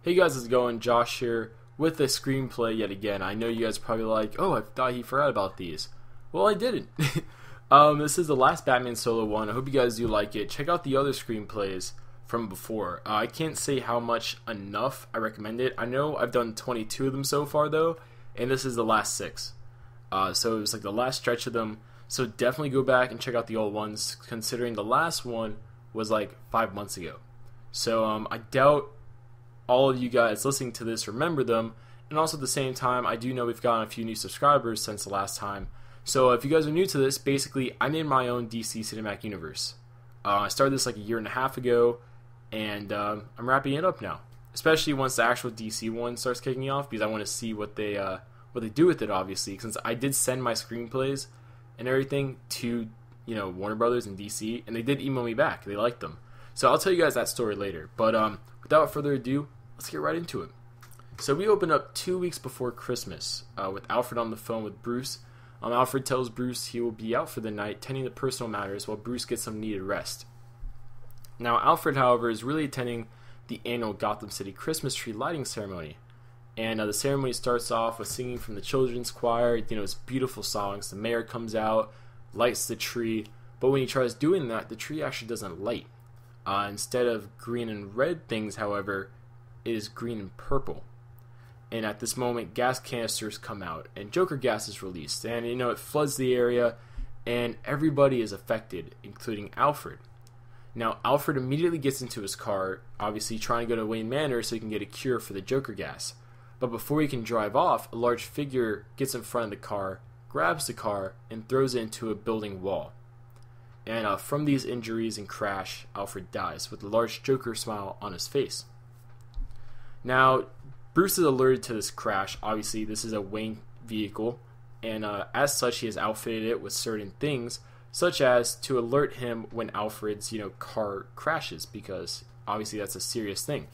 Hey guys, how's it going? Josh here with a screenplay yet again. I know you guys are probably like, oh, I thought he forgot about these. Well, I didn't. This is the last Batman solo one. I hope you guys do like it. Check out the other screenplays from before. I can't say how much enough I recommend it. I know I've done 22 of them so far though, and this is the last 6. So it was like the last stretch of them. So definitely go back and check out the old ones, considering the last one was like 5 months ago. So I doubt all of you guys listening to this remember them, and also at the same time, I do know we've gotten a few new subscribers since the last time. So if you guys are new to this, basically, I made my own DC Cinematic Universe. I started this like a year and a half ago, and I'm wrapping it up now. Especially once the actual DC one starts kicking off, because I want to see what they do with it. Obviously, since I did send my screenplays and everything to Warner Brothers and DC, and they did email me back. They liked them. So I'll tell you guys that story later. But without further ado, let's get right into it. So we open up 2 weeks before Christmas with Alfred on the phone with Bruce. Alfred tells Bruce he will be out for the night tending to personal matters while Bruce gets some needed rest. Now Alfred, however, is really attending the annual Gotham City Christmas tree lighting ceremony. And the ceremony starts off with singing from the children's choir. It's beautiful songs. The mayor comes out, lights the tree. But when he tries doing that, the tree actually doesn't light. Instead of green and red things, however, it is green and purple. And at this moment, gas canisters come out, and Joker gas is released. And, it floods the area, and everybody is affected, including Alfred. Now, Alfred immediately gets into his car, obviously trying to go to Wayne Manor so he can get a cure for the Joker gas. But before he can drive off, a large figure gets in front of the car, grabs the car, and throws it into a building wall. And from these injuries and crash, Alfred dies, with a large Joker smile on his face. Now, Bruce is alerted to this crash. Obviously, this is a Wayne vehicle, and as such, he has outfitted it with certain things, such as to alert him when Alfred's car crashes, because obviously that's a serious thing.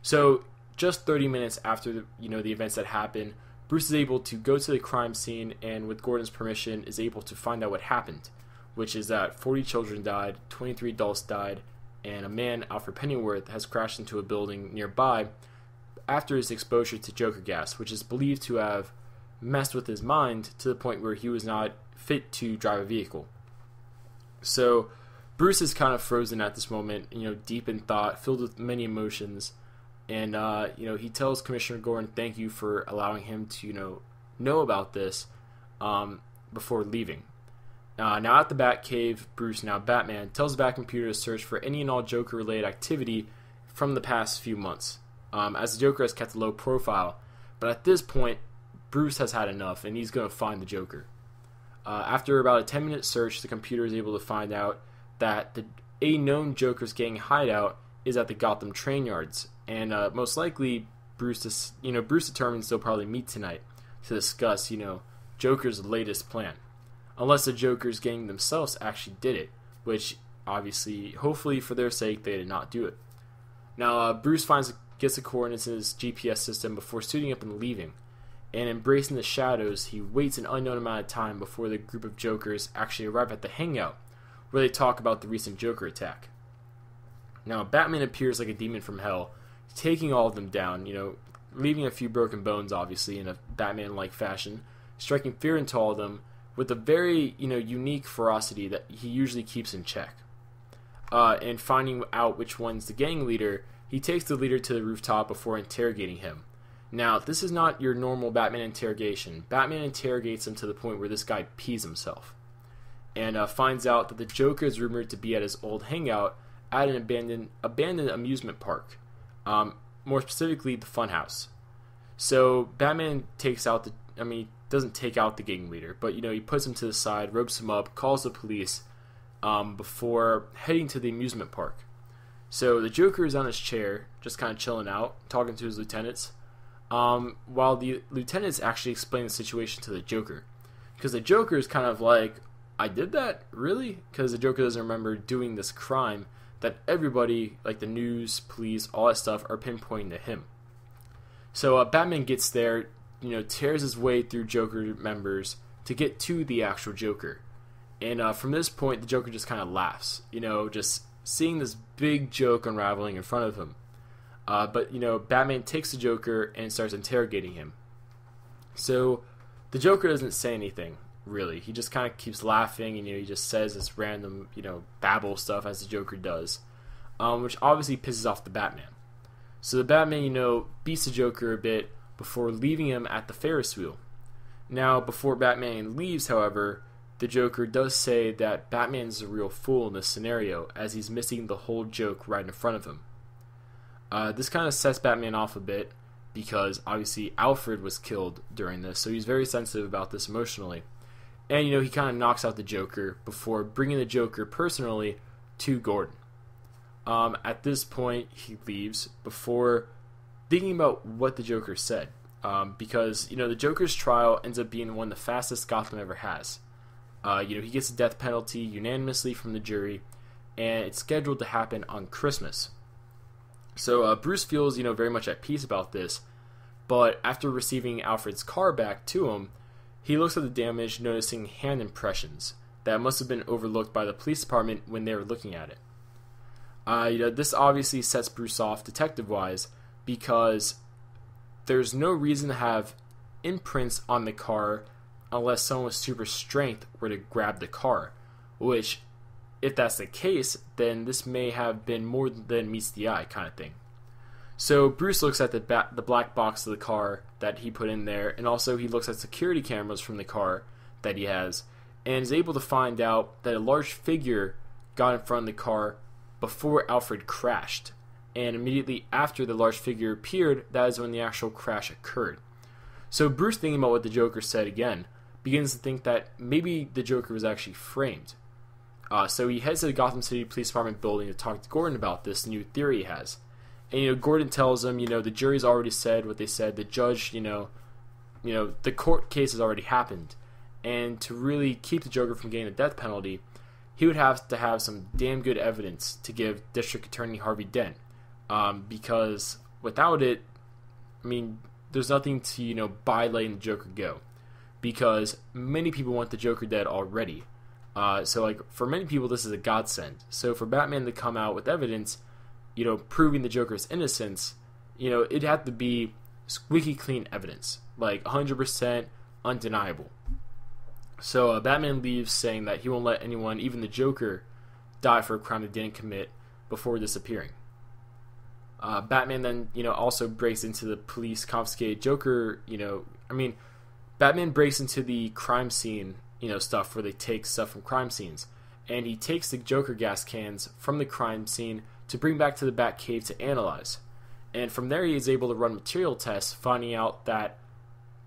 So, just 30 minutes after the events that happen, Bruce is able to go to the crime scene, and with Gordon's permission, is able to find out what happened, which is that 40 children died, 23 adults died, and a man, Alfred Pennyworth, has crashed into a building nearby after his exposure to Joker gas, which is believed to have messed with his mind to the point where he was not fit to drive a vehicle. So Bruce is kind of frozen at this moment, deep in thought, filled with many emotions, and he tells Commissioner Gordon thank you for allowing him to know about this before leaving. Now at the Batcave, Bruce, now Batman, tells the Batcomputer to search for any and all Joker-related activity from the past few months, as the Joker has kept a low profile. But at this point, Bruce has had enough, and he's going to find the Joker. After about a 10-minute search, the computer is able to find out that a known Joker's gang hideout is at the Gotham train yards, and most likely Bruce determines they'll probably meet tonight to discuss, Joker's latest plan. Unless the Joker's gang themselves actually did it, which obviously, hopefully for their sake, they did not do it. Now, Bruce gets the coordinates in his GPS system before suiting up and leaving, and embracing the shadows, he waits an unknown amount of time before the group of Jokers actually arrive at the hangout, where they talk about the recent Joker attack. Now, Batman appears like a demon from hell, taking all of them down, leaving a few broken bones, obviously, in a Batman-like fashion, striking fear into all of them, with a very, unique ferocity that he usually keeps in check. And finding out which one's the gang leader, he takes the leader to the rooftop before interrogating him. Now, this is not your normal Batman interrogation. Batman interrogates him to the point where this guy pees himself. And finds out that the Joker is rumored to be at his old hangout at an abandoned amusement park. More specifically, the Funhouse. So, Batman doesn't take out the gang leader, but he puts him to the side, ropes him up, calls the police before heading to the amusement park. So the Joker is on his chair, just kind of chilling out, talking to his lieutenants, while the lieutenants actually explain the situation to the Joker. Because the Joker is kind of like, I did that? Really? Because the Joker doesn't remember doing this crime that everybody, like the news, police, all that stuff, are pinpointing to him. So Batman gets there, tears his way through Joker members to get to the actual Joker. And from this point, the Joker just kind of laughs, just seeing this big joke unraveling in front of him. But, Batman takes the Joker and starts interrogating him. So, the Joker doesn't say anything, really. He just kind of keeps laughing, and, he just says this random, babble stuff as the Joker does, which obviously pisses off the Batman. So the Batman, beats the Joker a bit before leaving him at the Ferris wheel. Now, before Batman leaves, however, the Joker does say that Batman's a real fool in this scenario, as he's missing the whole joke right in front of him. This kind of sets Batman off a bit, because obviously Alfred was killed during this, so he's very sensitive about this emotionally. And, he kind of knocks out the Joker before bringing the Joker personally to Gordon. At this point, he leaves before thinking about what the Joker said. Because, the Joker's trial ends up being one of the fastest Gotham ever has. He gets the death penalty unanimously from the jury, and it's scheduled to happen on Christmas. So Bruce feels, very much at peace about this, but after receiving Alfred's car back to him, he looks at the damage, noticing hand impressions that must have been overlooked by the police department when they were looking at it. This obviously sets Bruce off detective-wise, because there's no reason to have imprints on the car unless someone with super strength were to grab the car, which, if that's the case, then this may have been more than meets the eye kind of thing. So Bruce looks at the black box of the car that he put in there, and also he looks at security cameras from the car that he has, and is able to find out that a large figure got in front of the car before Alfred crashed. And immediately after the large figure appeared, that is when the actual crash occurred. So Bruce, thinking about what the Joker said again, begins to think that maybe the Joker was actually framed. So he heads to the Gotham City Police Department building to talk to Gordon about this new theory he has. And, Gordon tells him, the jury's already said what they said. The judge, the court case has already happened. And to really keep the Joker from getting the death penalty, he would have to have some damn good evidence to give District Attorney Harvey Dent. Because without it, there's nothing to, by letting the Joker go. Because many people want the Joker dead already. So, for many people, this is a godsend. So, for Batman to come out with evidence, proving the Joker's innocence, it'd have to be squeaky clean evidence. 100% undeniable. So, Batman leaves saying that he won't let anyone, even the Joker, die for a crime they didn't commit before disappearing. Batman then, also breaks into the police confiscated Joker, Batman breaks into the crime scene, stuff where they take stuff from crime scenes. And he takes the Joker gas cans from the crime scene to bring back to the Batcave to analyze. And from there he is able to run material tests, finding out that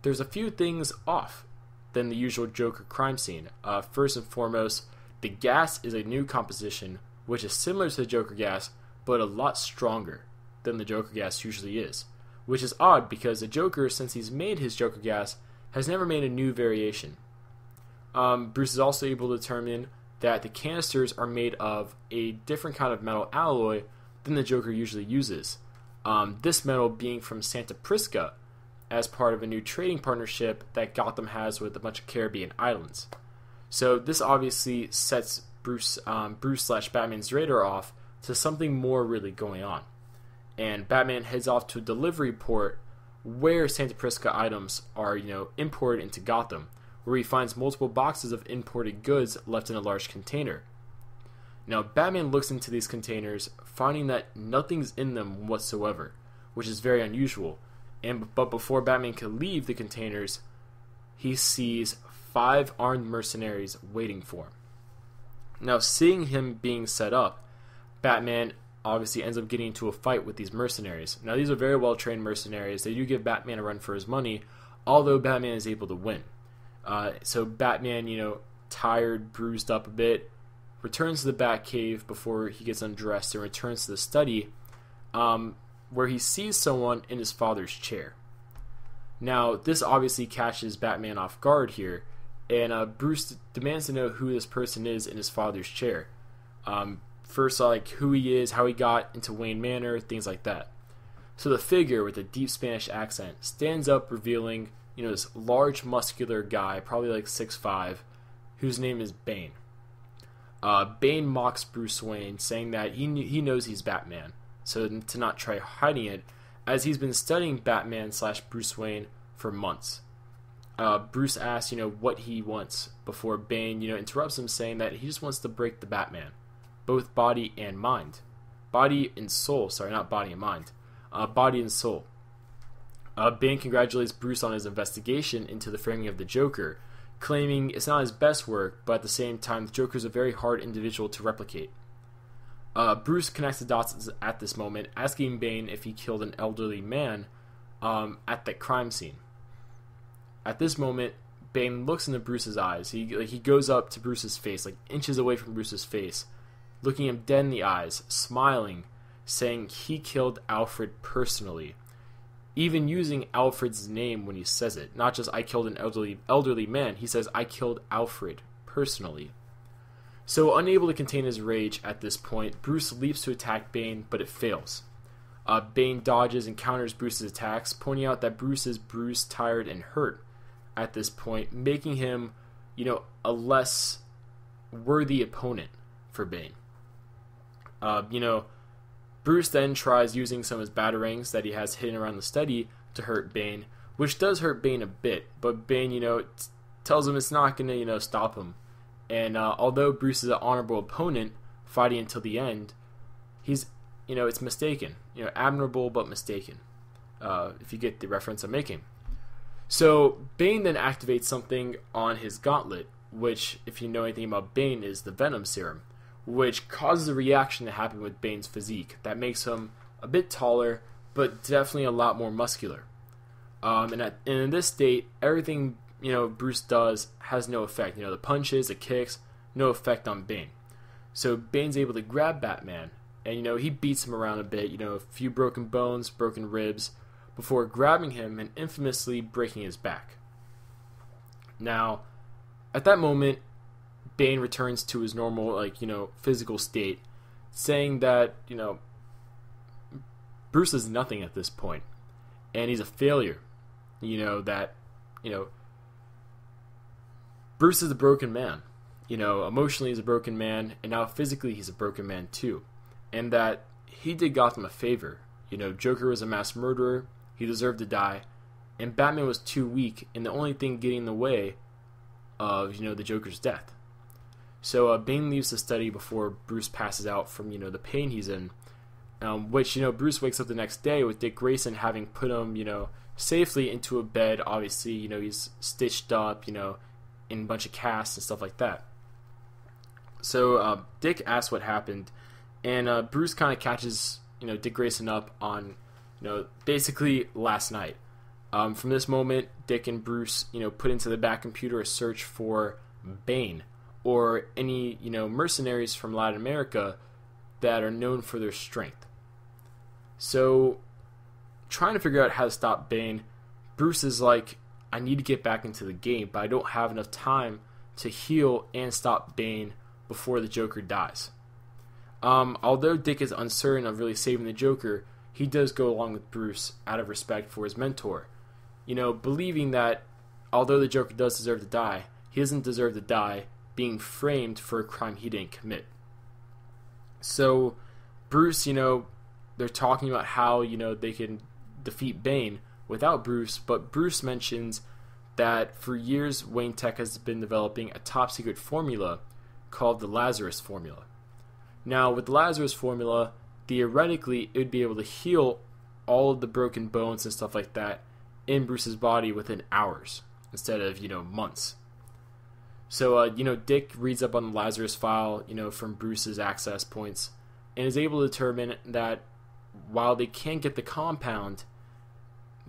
there's a few things off than the usual Joker crime scene. First and foremost, the gas is a new composition, which is similar to the Joker gas, but a lot stronger than the Joker gas usually is. Which is odd, because the Joker, since he's made his Joker gas, has never made a new variation. Bruce is also able to determine that the canisters are made of a different kind of metal alloy than the Joker usually uses. This metal being from Santa Prisca, as part of a new trading partnership that Gotham has with a bunch of Caribbean islands. So this obviously sets Bruce/Batman's radar off to something more really going on. And Batman heads off to a delivery port where Santa Prisca items are, imported into Gotham, where he finds multiple boxes of imported goods left in a large container. Now, Batman looks into these containers, finding that nothing's in them whatsoever, which is very unusual. But before Batman can leave the containers, he sees 5 armed mercenaries waiting for him. Now, seeing him being set up, Batman obviously ends up getting into a fight with these mercenaries. Now, these are very well-trained mercenaries. They do give Batman a run for his money, although Batman is able to win. So Batman, tired, bruised up a bit, returns to the Batcave before he gets undressed and returns to the study, where he sees someone in his father's chair. Now, this obviously catches Batman off guard here, and Bruce demands to know who this person is in his father's chair. First, who he is, how he got into Wayne Manor, things like that. So the figure with a deep Spanish accent stands up, revealing, this large, muscular guy, probably 6'5", whose name is Bane. Bane mocks Bruce Wayne, saying that he knows he's Batman, so to not try hiding it, as he's been studying Batman slash Bruce Wayne for months. Bruce asks, what he wants before Bane, interrupts him, saying that he just wants to break the Batman, both body and mind. Body and soul, sorry, not body and mind. Body and soul. Bane congratulates Bruce on his investigation into the framing of the Joker, claiming it's not his best work, but at the same time, the Joker is a very hard individual to replicate. Bruce connects the dots at this moment, asking Bane if he killed an elderly man at that crime scene. At this moment, Bane looks into Bruce's eyes. He goes up to Bruce's face, like inches away from Bruce's face, looking him dead in the eyes, smiling, saying he killed Alfred personally, even using Alfred's name when he says it. Not just I killed an elderly man, he says I killed Alfred personally. So unable to contain his rage at this point, Bruce leaps to attack Bane, but it fails. Bane dodges and counters Bruce's attacks, pointing out that Bruce is bruised, tired, and hurt at this point, making him, a less worthy opponent for Bane. Bruce then tries using some of his batarangs that he has hidden around the study to hurt Bane, which does hurt Bane a bit, but Bane, tells him it's not going to, stop him. And although Bruce is an honorable opponent, fighting until the end, he's, it's mistaken. Admirable but mistaken, if you get the reference I'm making. So Bane then activates something on his gauntlet, which, if you know anything about Bane, is the Venom Serum, which causes a reaction to happen with Bane's physique that makes him a bit taller, but definitely a lot more muscular. And in this state, everything Bruce does has no effect. The punches, the kicks, no effect on Bane. So Bane's able to grab Batman, and he beats him around a bit. A few broken bones, broken ribs, before grabbing him and infamously breaking his back. Now, at that moment, Bane returns to his normal, physical state, saying that, Bruce is nothing at this point, and he's a failure. Bruce is a broken man. Emotionally he's a broken man, and now physically he's a broken man too. And that he did Gotham a favor. Joker was a mass murderer, he deserved to die, and Batman was too weak, and the only thing getting in the way of, the Joker's death. So Bane leaves the study before Bruce passes out from, the pain he's in, which, Bruce wakes up the next day with Dick Grayson having put him, safely into a bed. Obviously, he's stitched up, in a bunch of casts and stuff like that. So Dick asks what happened, and Bruce kind of catches, Dick Grayson up on, basically last night. From this moment, Dick and Bruce, put into the back computer a search for Bane, or any, mercenaries from Latin America that are known for their strength. So, trying to figure out how to stop Bane, Bruce is like, I need to get back into the game, but I don't have enough time to heal and stop Bane before the Joker dies. Although Dick is uncertain of really saving the Joker, he does go along with Bruce out of respect for his mentor. Believing that although the Joker does deserve to die, he doesn't deserve to die being framed for a crime he didn't commit. So, Bruce, they're talking about how, they can defeat Bane without Bruce, but Bruce mentions that for years Wayne Tech has been developing a top secret formula called the Lazarus Formula. Now, with the Lazarus Formula, theoretically, it would be able to heal all of the broken bones and stuff like that in Bruce's body within hours instead of, months. So, Dick reads up on the Lazarus file, from Bruce's access points, and is able to determine that while they can't get the compound,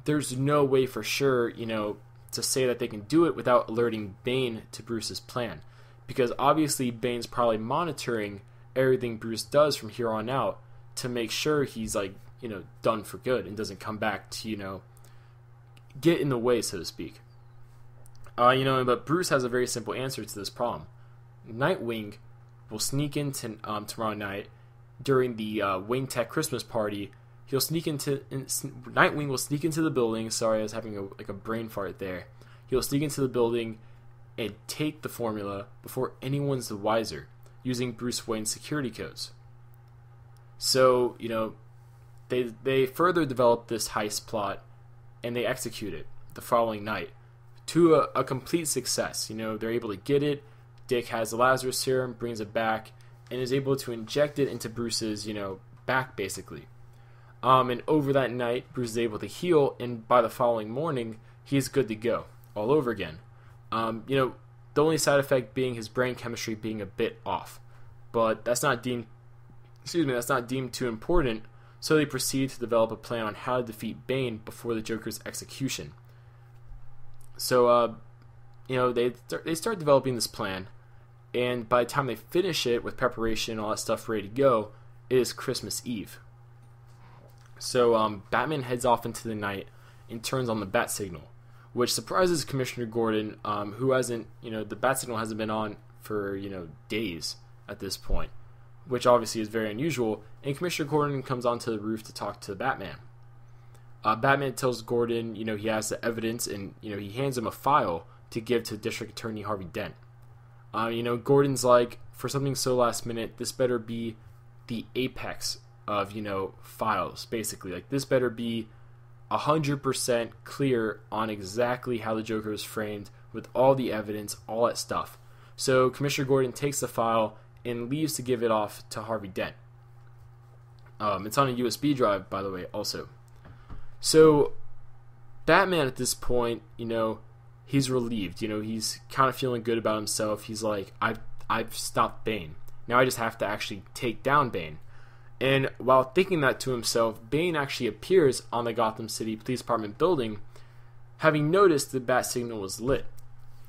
there's no way for sure, to say that they can do it without alerting Bane to Bruce's plan. Because obviously Bane's probably monitoring everything Bruce does from here on out to make sure he's, done for good and doesn't come back to, get in the way, so to speak. But Bruce has a very simple answer to this problem. Nightwing will sneak in tomorrow night during the Wayne Tech Christmas party. Nightwing will sneak into the building. Sorry, I was having a brain fart there. He'll sneak into the building and take the formula before anyone's the wiser, using Bruce Wayne's security codes. So, they further develop this heist plot, and they execute it the following night to a complete success. They're able to get it. Dick has the Lazarus serum, brings it back, and is able to inject it into Bruce's, back basically. And over that night, Bruce is able to heal, and by the following morning, he's good to go all over again. The only side effect being his brain chemistry being a bit off, but that's not deemed too important. So they proceed to develop a plan on how to defeat Bane before the Joker's execution. So, they start developing this plan, and by the time they finish it with preparation and all that stuff ready to go, it is Christmas Eve. So, Batman heads off into the night and turns on the bat signal, which surprises Commissioner Gordon, who hasn't, the bat signal hasn't been on for, days at this point, which obviously is very unusual, and Commissioner Gordon comes onto the roof to talk to Batman. Batman tells Gordon, he has the evidence, and, he hands him a file to give to District Attorney Harvey Dent. Gordon's like, for something so last minute, this better be the apex of, files, basically. Like, this better be 100% clear on exactly how the Joker was framed, with all the evidence, all that stuff. So, Commissioner Gordon takes the file and leaves to give it off to Harvey Dent. It's on a USB drive, by the way, also. So, Batman at this point, he's relieved. He's kind of feeling good about himself. He's like, I've stopped Bane. Now I just have to actually take down Bane. And while thinking that to himself, Bane actually appears on the Gotham City Police Department building, having noticed the bat signal was lit.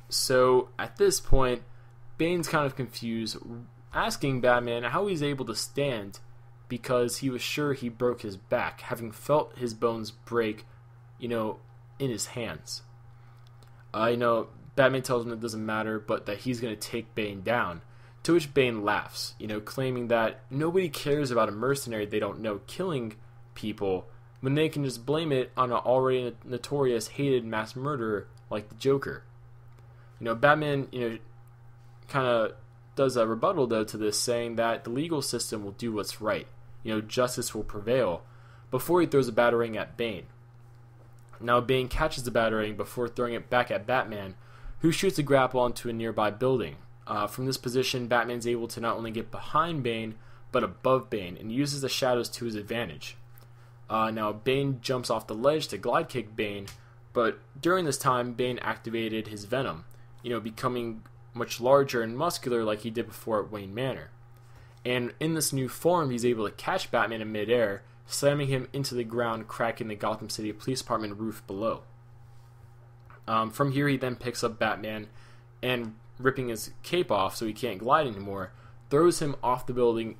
So, at this point, Bane's kind of confused, asking Batman how he's able to stand, because he was sure he broke his back, having felt his bones break, in his hands. Batman tells him it doesn't matter, but that he's going to take Bane down, to which Bane laughs, claiming that nobody cares about a mercenary they don't know killing people, when they can just blame it on an already notorious, hated mass murderer like the Joker. Batman, kind of does a rebuttal, though, to this, saying that the legal system will do what's right. Justice will prevail, before he throws a batarang at Bane. Now, Bane catches the batarang before throwing it back at Batman, who shoots a grapple onto a nearby building. From this position, Batman's able to not only get behind Bane, but above Bane, and uses the shadows to his advantage. Now, Bane jumps off the ledge to glide kick Bane, but during this time, Bane activated his Venom, becoming much larger and muscular like he did before at Wayne Manor. And in this new form, he's able to catch Batman in midair, slamming him into the ground, cracking the Gotham City Police Department roof below. From here, he then picks up Batman and, ripping his cape off so he can't glide anymore, throws him off the roof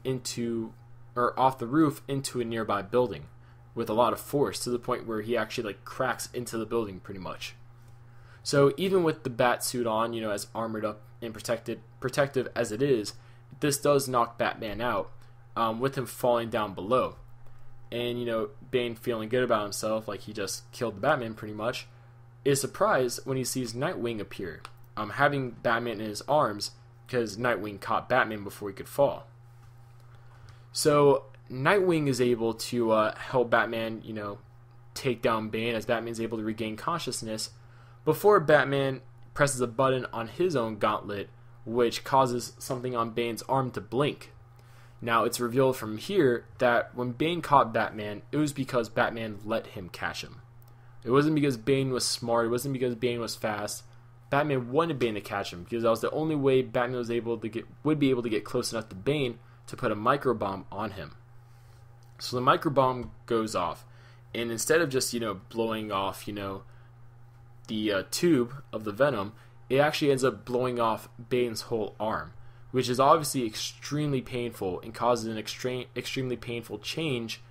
into a nearby building with a lot of force, to the point where he actually cracks into the building pretty much. So even with the bat suit on, as armored up and protective as it is, this does knock Batman out, with him falling down below. And, Bane, feeling good about himself, like he just killed the Batman pretty much, is surprised when he sees Nightwing appear, having Batman in his arms, because Nightwing caught Batman before he could fall. So, Nightwing is able to help Batman, take down Bane, as Batman's able to regain consciousness, before Batman presses a button on his own gauntlet, which causes something on Bane's arm to blink. Now, it's revealed from here that when Bane caught Batman, it was because Batman let him catch him. It wasn't because Bane was smart, it wasn't because Bane was fast. Batman wanted Bane to catch him, because that was the only way Batman would be able to get close enough to Bane to put a microbomb on him. So the microbomb goes off, and instead of just, blowing off, the tube of the Venom, it actually ends up blowing off Bane's whole arm, which is obviously extremely painful and causes an extremely painful change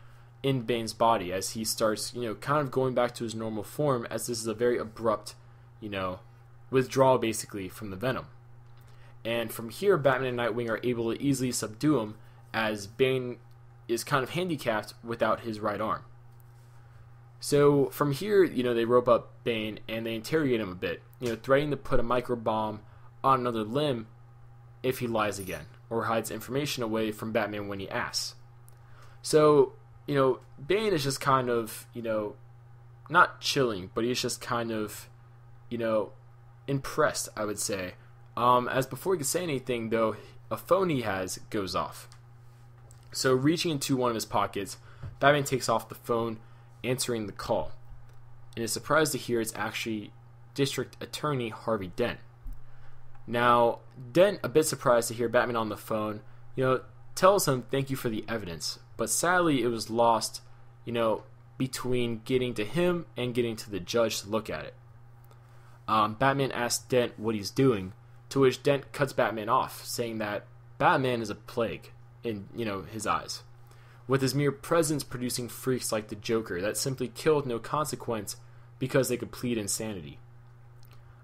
in Bane's body as he starts, kind of going back to his normal form, as this is a very abrupt, withdrawal basically from the Venom. And from here, Batman and Nightwing are able to easily subdue him, as Bane is kind of handicapped without his right arm. So from here, they rope up Bane and they interrogate him a bit, threatening to put a microbomb on another limb if he lies again, or hides information away from Batman when he asks. So Bane is just kind of, not chilling, but he's just kind of, impressed, I would say. As before he can say anything, though, a phone he has goes off. So reaching into one of his pockets, Batman takes off the phone, answering the call, and is surprised to hear it's actually District Attorney Harvey Dent. Now, Dent, a bit surprised to hear Batman on the phone, tells him thank you for the evidence, but sadly it was lost, between getting to him and getting to the judge to look at it. Batman asks Dent what he's doing, to which Dent cuts Batman off, saying that Batman is a plague in, his eyes, with his mere presence producing freaks like the Joker that simply killed no consequence because they could plead insanity.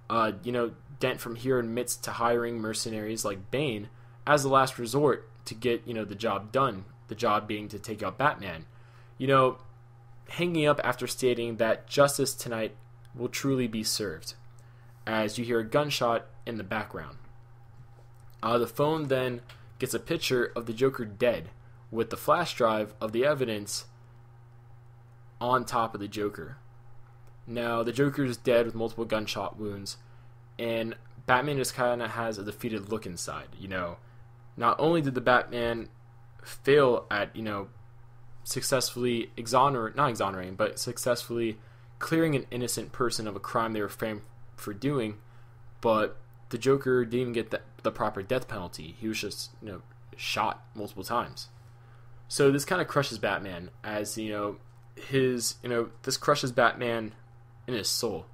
Dent from here admits to hiring mercenaries like Bane as the last resort to get, the job done, the job being to take out Batman. Hanging up after stating that justice tonight will truly be served, as you hear a gunshot in the background. The phone then gets a picture of the Joker dead, with the flash drive of the evidence on top of the Joker. Now, the Joker is dead with multiple gunshot wounds, and Batman just kind of has a defeated look inside. Not only did the Batman fail at, successfully successfully clearing an innocent person of a crime they were framed for doing, but the Joker didn't even get the proper death penalty. He was just, shot multiple times. So this kind of crushes Batman, as, this crushes Batman in his soul.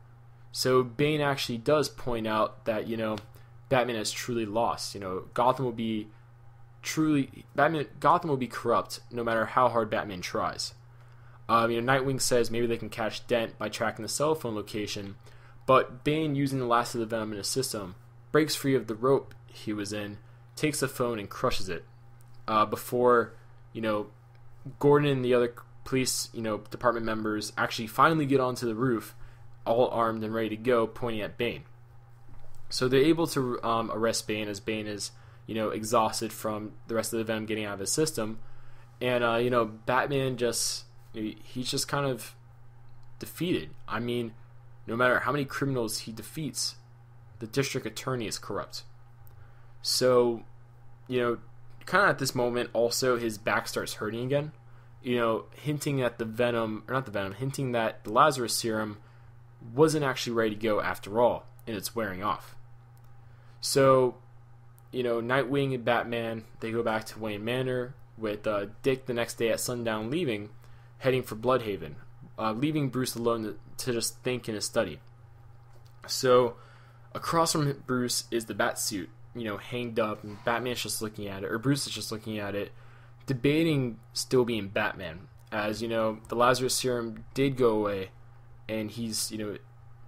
So Bane actually does point out that, Batman has truly lost. Gotham will be corrupt no matter how hard Batman tries. Nightwing says maybe they can catch Dent by tracking the cell phone location, but Bane, using the last of the venom in his system, breaks free of the rope he was in, takes the phone and crushes it. Before, Gordon and the other police, department members actually finally get onto the roof, all armed and ready to go, pointing at Bane. So they're able to arrest Bane, as Bane is, exhausted from the rest of the venom getting out of his system. And, Batman he's just kind of defeated. I mean, no matter how many criminals he defeats, the district attorney is corrupt. So, kind of at this moment, also, his back starts hurting again. Hinting at hinting that the Lazarus serum wasn't actually ready to go after all, and it's wearing off. So, Nightwing and Batman, they go back to Wayne Manor, with Dick the next day at sundown heading for Bloodhaven, leaving Bruce alone to just think in his study. So, across from Bruce is the Batsuit, hanged up, and Batman's just looking at it, or Bruce is just looking at it, debating still being Batman, as, the Lazarus serum did go away, and he's,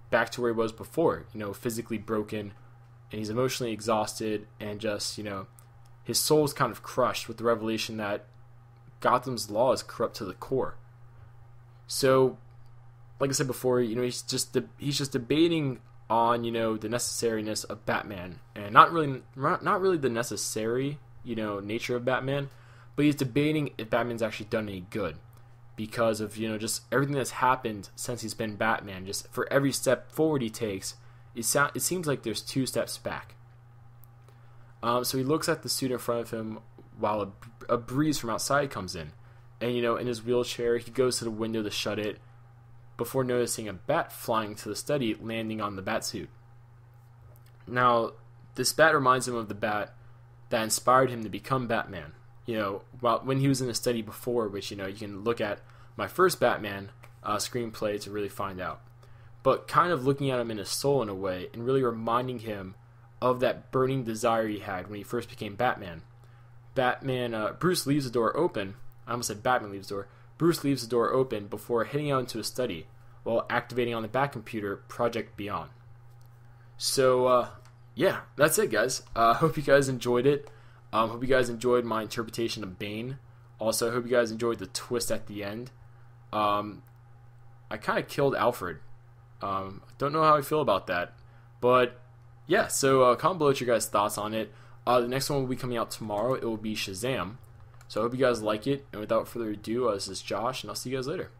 back to where he was before, physically broken, and he's emotionally exhausted, and just, his soul's kind of crushed with the revelation that Gotham's law is corrupt to the core. So, like I said before, he's just debating on, the necessariness of Batman, and not really the necessary, nature of Batman, but he's debating if Batman's actually done any good, because of, just everything that's happened since he's been Batman. Just for every step forward he takes, it seems like there's 2 steps back. So he looks at the suit in front of him while a breeze from outside comes in, and in his wheelchair he goes to the window to shut it, before noticing a bat flying to the study, landing on the Batsuit. Now, this bat reminds him of the bat that inspired him to become Batman. When he was in the study before, which, you can look at my first Batman screenplay to really find out. But kind of looking at him in his soul in a way, and really reminding him of that burning desire he had when he first became Batman. Bruce leaves the door open. I almost said Batman leaves the door. Bruce leaves the door open before heading out into a study, while activating on the Bat computer Project Beyond. So, yeah, that's it, guys. Hope you guys enjoyed it. Hope you guys enjoyed my interpretation of Bane. Also, hope you guys enjoyed the twist at the end. I kind of killed Alfred. Don't know how I feel about that. But, yeah, so comment below your guys' thoughts on it. The next one will be coming out tomorrow. It will be Shazam. So I hope you guys like it. And without further ado, this is Josh, and I'll see you guys later.